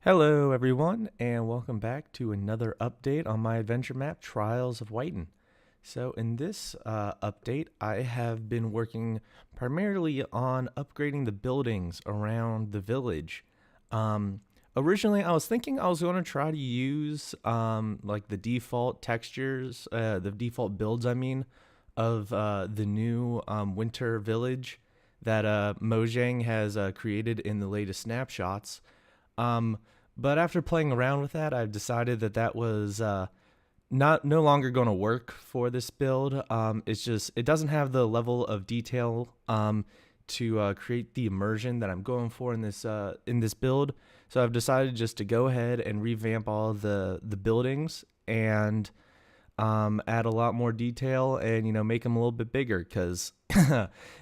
Hello, everyone, and welcome back to another update on my adventure map, Trials of Whiteton. So, in this update, I have been working primarily on upgrading the buildings around the village. Um, Originally, I was thinking I was going to try to use like the default textures, the default builds, of the new winter village that Mojang has created in the latest snapshots. Um, but after playing around with that, I've decided that that was not no longer going to work for this build. It's just it doesn't have the level of detail to create the immersion that I'm going for in this build. So I've decided just to go ahead and revamp all the buildings and add a lot more detail and make them a little bit bigger because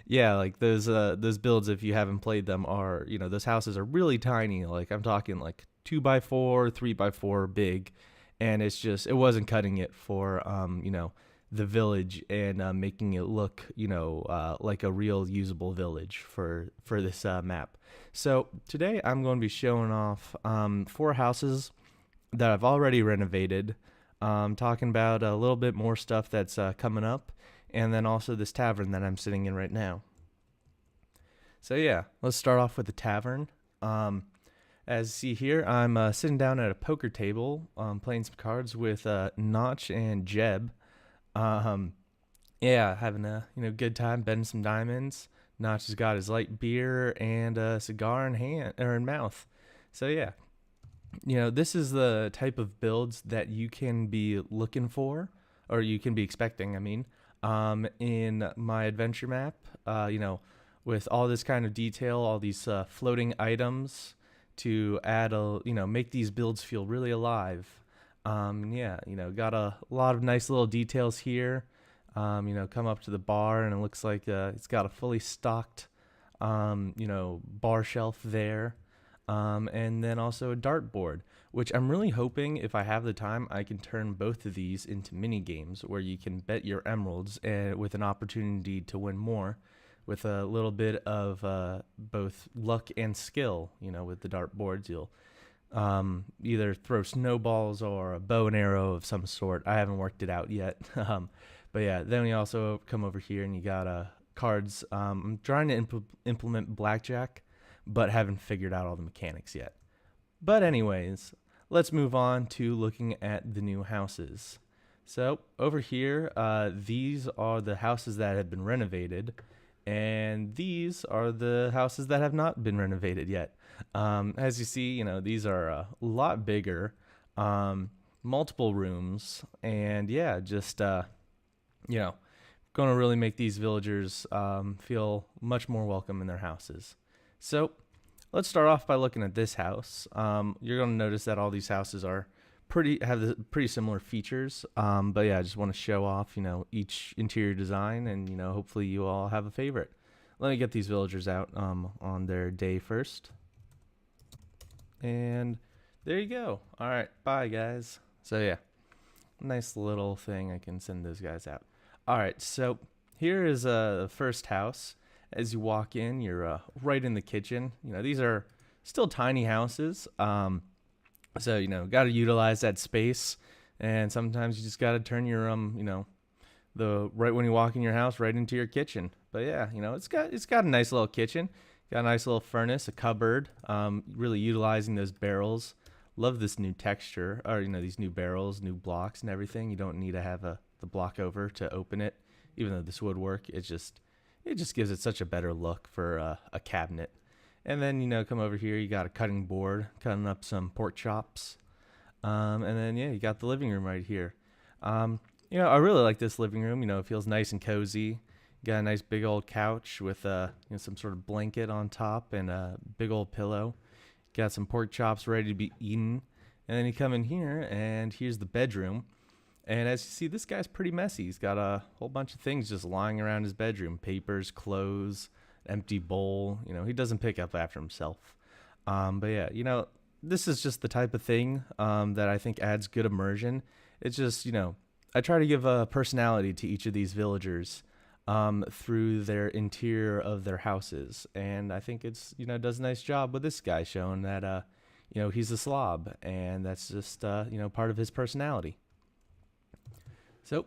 yeah, like those builds, if you haven't played them, are those houses are really tiny. Like I'm talking like 2x4, 3x4 big, and it wasn't cutting it for the village and making it look like a real usable village for this map. So today I'm going to be showing off four houses that I've already renovated, talking about a little bit more stuff that's coming up, and then also this tavern that I'm sitting in right now. So yeah, let's start off with the tavern. As you see here, I'm sitting down at a poker table, playing some cards with Notch and Jeb. Um, yeah, having a good time betting some diamonds. Notch has got his light beer and a cigar in hand or in mouth. So yeah, this is the type of builds that you can be looking for, or you can be expecting. In my adventure map, with all this kind of detail, all these floating items to add make these builds feel really alive. Yeah, got a lot of nice little details here. Come up to the bar and it looks like it's got a fully stocked, bar shelf there. And then also a dartboard, which I'm really hoping if I have the time, I can turn both of these into mini games where you can bet your emeralds with an opportunity to win more, with a little bit of both luck and skill. With the dartboards, you'll either throw snowballs or a bow and arrow of some sort. I haven't worked it out yet. But yeah, then we also come over here and you got cards. I'm trying to implement blackjack, but haven't figured out all the mechanics yet. But anyways, let's move on to looking at the new houses. So over here, these are the houses that have been renovated, and these are the houses that have not been renovated yet. As you see, these are a lot bigger, multiple rooms, and yeah, just going to really make these villagers feel much more welcome in their houses. So let's start off by looking at this house. You're going to notice that all these houses are pretty similar features. But yeah, I just want to show off, each interior design, and hopefully you all have a favorite. Let me get these villagers out on their day first. And there you go. All right, bye guys. So yeah, nice little thing. I can send those guys out. All right, so here is the first house. As you walk in, you're right in the kitchen. These are still tiny houses. So, got to utilize that space. And sometimes you just got to turn your, the right when you walk in your house right into your kitchen. But yeah, it's got a nice little kitchen. Got a nice little furnace, a cupboard, really utilizing those barrels. Love this new texture, or, these new barrels, new blocks and everything. You don't need to have the block over to open it, even though this would work. It just gives it such a better look for a cabinet. And then, come over here, you got a cutting board, cutting up some pork chops. And then, yeah, you got the living room right here. I really like this living room. It feels nice and cozy. Got a nice big old couch with some sort of blanket on top and a big old pillow. Got some pork chops ready to be eaten. And then you come in here, and here's the bedroom. And as you see, this guy's pretty messy. He's got a whole bunch of things just lying around his bedroom. Papers, clothes, empty bowl. He doesn't pick up after himself. But yeah, this is just the type of thing that I think adds good immersion. It's just, I try to give a personality to each of these villagers through their interior of their houses. And I think it's, does a nice job with this guy, showing that, he's a slob, and that's just part of his personality. So,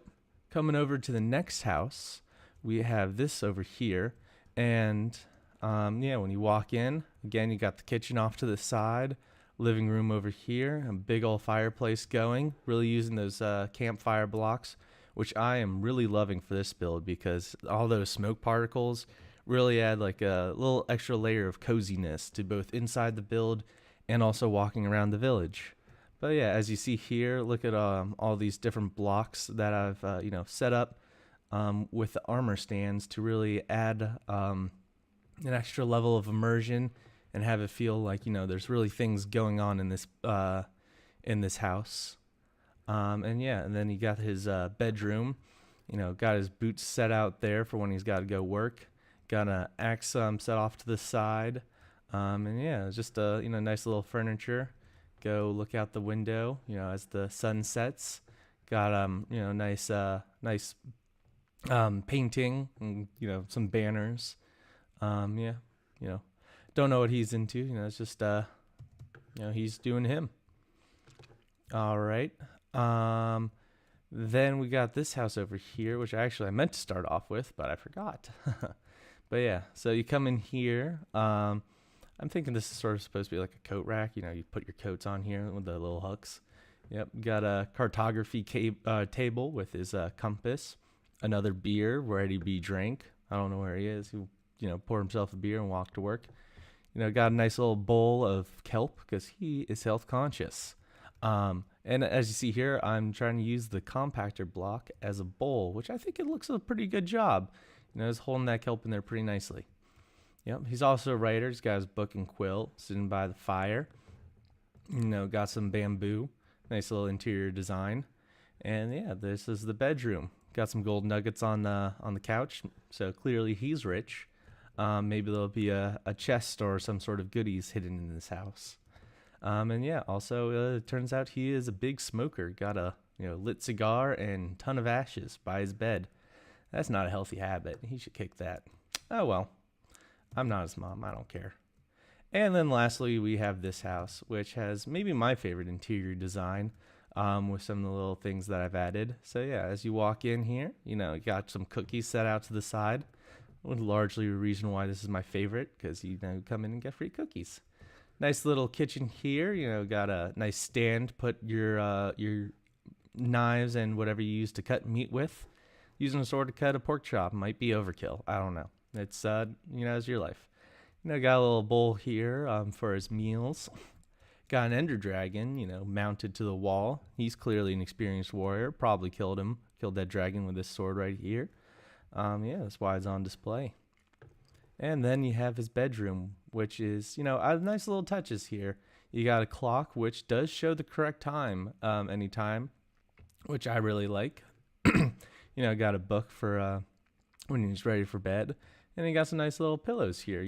coming over to the next house, we have this over here, and when you walk in, again, you got the kitchen off to the side, living room over here, a big old fireplace going, really using those campfire blocks, which I am really loving for this build because all those smoke particles really add like a little extra layer of coziness to both inside the build and also walking around the village. But yeah, as you see here, look at all these different blocks that I've set up with the armor stands to really add an extra level of immersion and have it feel like there's really things going on in this house. And then he got his bedroom. Got his boots set out there for when he's got to go work. Got an axe set off to the side. It's just nice little furniture. Go look out the window, as the sun sets. Got nice painting and some banners. Don't know what he's into. It's just he's doing him. All right. Then we got this house over here, which I meant to start off with, but I forgot. But yeah, so you come in here. I'm thinking this is sort of supposed to be like a coat rack. You put your coats on here with the little hooks. Yep, got a cartography table with his compass. Another beer ready to be drank. I don't know where he is. He, poured himself a beer and walked to work. Got a nice little bowl of kelp because he is health conscious. And as you see here, I'm trying to use the compactor block as a bowl, which I think it looks a pretty good job. It's holding that kelp in there pretty nicely. Yep, he's also a writer. He's got his book and quill sitting by the fire. Got some bamboo. Nice little interior design. And yeah, this is the bedroom. Got some gold nuggets on the couch. So clearly he's rich. Maybe there'll be a chest or some sort of goodies hidden in this house. Also it turns out he is a big smoker. Got a lit cigar and ton of ashes by his bed. That's not a healthy habit. He should kick that. Oh well. I'm not his mom. I don't care. And then lastly, we have this house, which has maybe my favorite interior design with some of the little things that I've added. So yeah, as you walk in here, you got some cookies set out to the side. Largely the reason why this is my favorite, because you come in and get free cookies. Nice little kitchen here. Got a nice stand. Put your knives and whatever you use to cut meat with. Using a sword to cut a pork chop might be overkill. I don't know. It's it's your life. Got a little bowl here for his meals. Got an ender dragon, mounted to the wall. He's clearly an experienced warrior. Probably killed that dragon with this sword right here. That's why it's on display. And then you have his bedroom, which is, nice little touches here. You got a clock, which does show the correct time anytime, which I really like. Got a book for when he's ready for bed. And he got some nice little pillows here,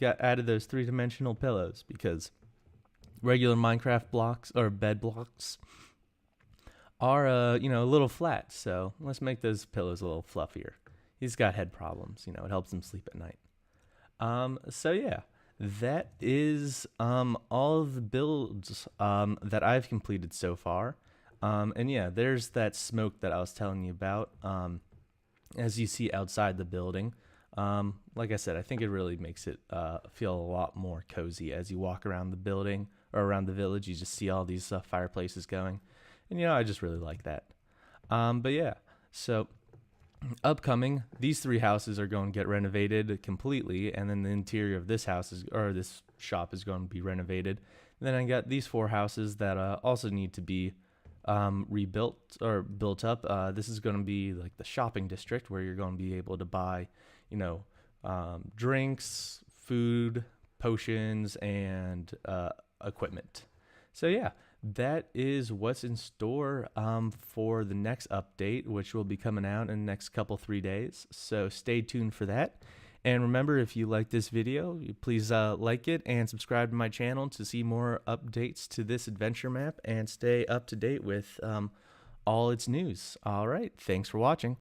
Got added those 3-dimensional pillows because regular Minecraft blocks or bed blocks are, a little flat. So let's make those pillows a little fluffier. He's got head problems, it helps him sleep at night. That is all of the builds that I've completed so far. There's that smoke that I was telling you about as you see outside the building. Like I said, I think it really makes it feel a lot more cozy as you walk around the building or around the village. You just see all these fireplaces going. And, I just really like that. So upcoming, these 3 houses are going to get renovated completely, and then the interior of this this shop is going to be renovated. And then I got these 4 houses that also need to be rebuilt or built up. This is going to be like the shopping district where you're going to be able to buy, drinks, food, potions, and equipment. So yeah, that is what's in store for the next update, which will be coming out in the next 3 days. So stay tuned for that. And remember, if you like this video, please like it and subscribe to my channel to see more updates to this adventure map and stay up to date with all its news. All right, thanks for watching.